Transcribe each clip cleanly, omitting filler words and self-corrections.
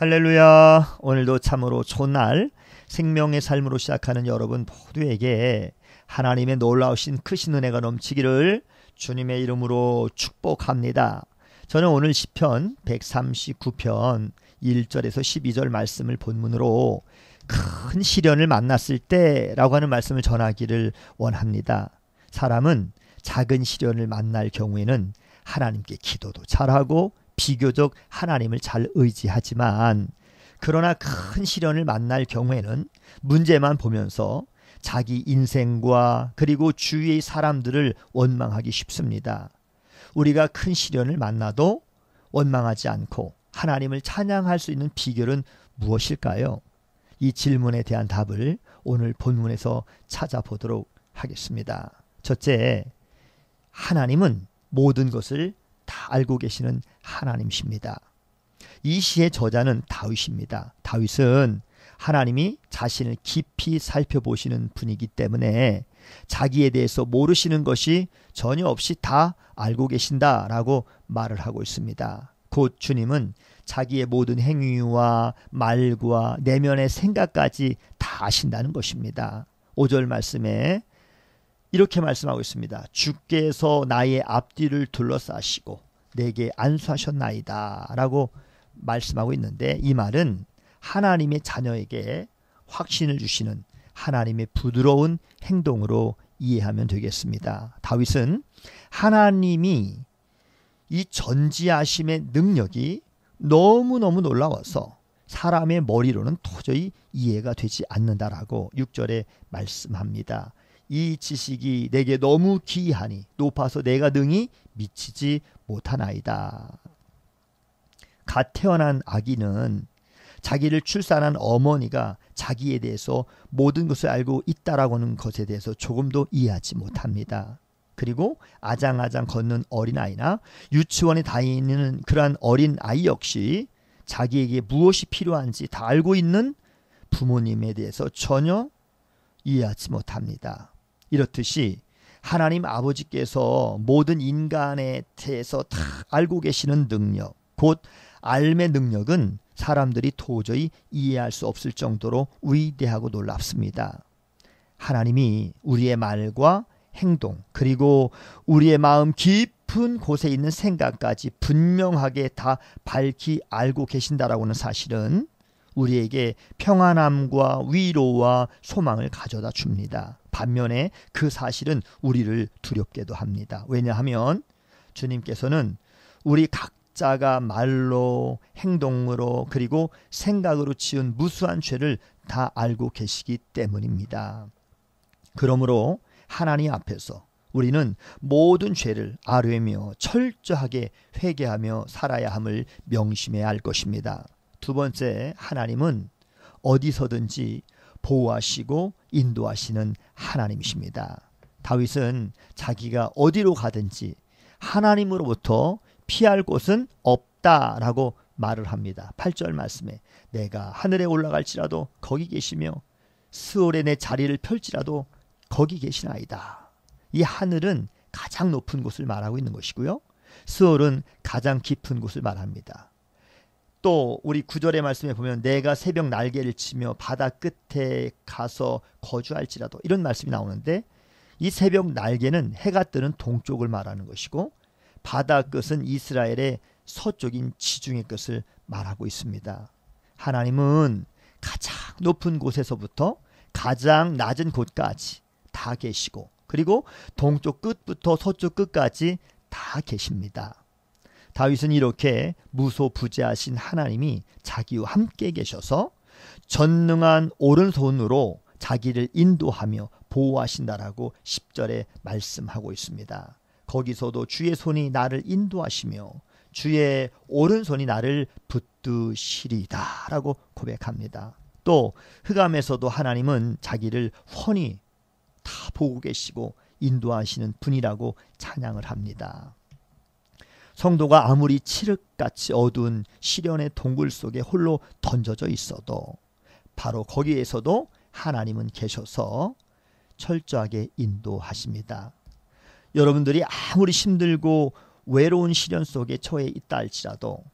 할렐루야. 오늘도 참으로 좋은 날 생명의 삶으로 시작하는 여러분 모두에게 하나님의 놀라우신 크신 은혜가 넘치기를 주님의 이름으로 축복합니다. 저는 오늘 시편 139편 1절에서 12절 말씀을 본문으로 큰 시련을 만났을 때라고 하는 말씀을 전하기를 원합니다. 사람은 작은 시련을 만날 경우에는 하나님께 기도도 잘하고 비교적 하나님을 잘 의지하지만 그러나 큰 시련을 만날 경우에는 문제만 보면서 자기 인생과 그리고 주위의 사람들을 원망하기 쉽습니다. 우리가 큰 시련을 만나도 원망하지 않고 하나님을 찬양할 수 있는 비결은 무엇일까요? 이 질문에 대한 답을 오늘 본문에서 찾아보도록 하겠습니다. 첫째, 하나님은 모든 것을 다 알고 계시는 하나님이십니다. 이 시의 저자는 다윗입니다. 다윗은 하나님이 자신을 깊이 살펴보시는 분이기 때문에 자기에 대해서 모르시는 것이 전혀 없이 다 알고 계신다라고 말을 하고 있습니다. 곧 주님은 자기의 모든 행위와 말과 내면의 생각까지 다 아신다는 것입니다. 5절 말씀에 이렇게 말씀하고 있습니다. 주께서 나의 앞뒤를 둘러싸시고 내게 안수하셨나이다 라고 말씀하고 있는데, 이 말은 하나님의 자녀에게 확신을 주시는 하나님의 부드러운 행동으로 이해하면 되겠습니다. 다윗은 하나님이 이 전지하심의 능력이 너무너무 놀라워서 사람의 머리로는 도저히 이해가 되지 않는다라고 6절에 말씀합니다. 이 지식이 내게 너무 기이하니 높아서 내가 능히 미치지 못하나이다. 갓 태어난 아기는 자기를 출산한 어머니가 자기에 대해서 모든 것을 알고 있다라고 하는 것에 대해서 조금도 이해하지 못합니다. 그리고 아장아장 걷는 어린아이나 유치원에 다니는 그러한 어린아이 역시 자기에게 무엇이 필요한지 다 알고 있는 부모님에 대해서 전혀 이해하지 못합니다. 이렇듯이 하나님 아버지께서 모든 인간에 대해서 다 알고 계시는 능력, 곧 알의 능력은 사람들이 도저히 이해할 수 없을 정도로 위대하고 놀랍습니다. 하나님이 우리의 말과 행동, 그리고 우리의 마음 깊은 곳에 있는 생각까지 분명하게 다 밝히 알고 계신다라고 하는 사실은 우리에게 평안함과 위로와 소망을 가져다 줍니다. 반면에 그 사실은 우리를 두렵게도 합니다. 왜냐하면 주님께서는 우리 각자가 말로, 행동으로, 그리고 생각으로 지은 무수한 죄를 다 알고 계시기 때문입니다. 그러므로 하나님 앞에서 우리는 모든 죄를 아뢰며 철저하게 회개하며 살아야 함을 명심해야 할 것입니다. 두 번째, 하나님은 어디서든지 보호하시고 인도하시는 하나님이십니다. 다윗은 자기가 어디로 가든지 하나님으로부터 피할 곳은 없다라고 말을 합니다. 8절 말씀에 내가 하늘에 올라갈지라도 거기 계시며 스올에 내 자리를 펼지라도 거기 계시나이다. 이 하늘은 가장 높은 곳을 말하고 있는 것이고요. 스올은 가장 깊은 곳을 말합니다. 또 우리 9절의 말씀에 보면 내가 새벽 날개를 치며 바다 끝에 가서 거주할지라도, 이런 말씀이 나오는데 이 새벽 날개는 해가 뜨는 동쪽을 말하는 것이고 바다 끝은 이스라엘의 서쪽인 지중해 끝을 말하고 있습니다. 하나님은 가장 높은 곳에서부터 가장 낮은 곳까지 다 계시고 그리고 동쪽 끝부터 서쪽 끝까지 다 계십니다. 다윗은 이렇게 무소부재하신 하나님이 자기와 함께 계셔서 전능한 오른손으로 자기를 인도하며 보호하신다라고 10절에 말씀하고 있습니다. 거기서도 주의 손이 나를 인도하시며 주의 오른손이 나를 붙드시리다 라고 고백합니다. 또 흑암에서도 하나님은 자기를 훤히 다 보고 계시고 인도하시는 분이라고 찬양을 합니다. 성도가 아무리 칠흑같이 어두운 시련의 동굴 속에 홀로 던져져 있어도 바로 거기에서도 하나님은 계셔서 철저하게 인도하십니다. 여러분들이 아무리 힘들고 외로운 시련 속에 처해 있다 할지라도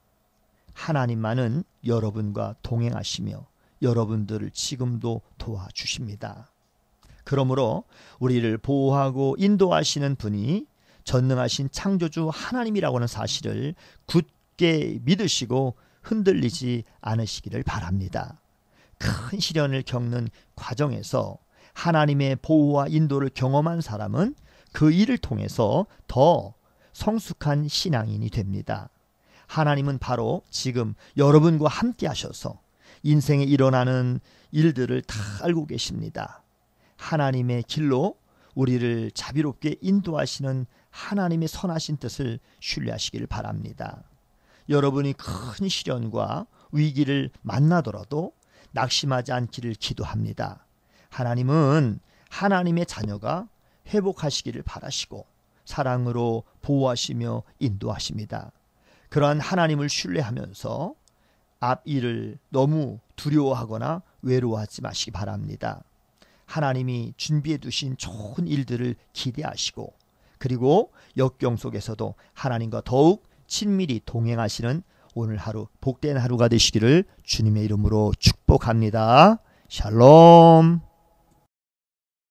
하나님만은 여러분과 동행하시며 여러분들을 지금도 도와주십니다. 그러므로 우리를 보호하고 인도하시는 분이 전능하신 창조주 하나님이라고 하는 사실을 굳게 믿으시고 흔들리지 않으시기를 바랍니다. 큰 시련을 겪는 과정에서 하나님의 보호와 인도를 경험한 사람은 그 일을 통해서 더 성숙한 신앙인이 됩니다. 하나님은 바로 지금 여러분과 함께 하셔서 인생에 일어나는 일들을 다 알고 계십니다. 하나님의 길로 우리를 자비롭게 인도하시는 하나님의 선하신 뜻을 신뢰하시길 바랍니다. 여러분이 큰 시련과 위기를 만나더라도 낙심하지 않기를 기도합니다. 하나님은 하나님의 자녀가 회복하시기를 바라시고 사랑으로 보호하시며 인도하십니다. 그러한 하나님을 신뢰하면서 앞일을 너무 두려워하거나 외로워하지 마시기 바랍니다. 하나님이 준비해 두신 좋은 일들을 기대하시고 그리고 역경 속에서도 하나님과 더욱 친밀히 동행하시는 오늘 하루 복된 하루가 되시기를 주님의 이름으로 축복합니다. 샬롬.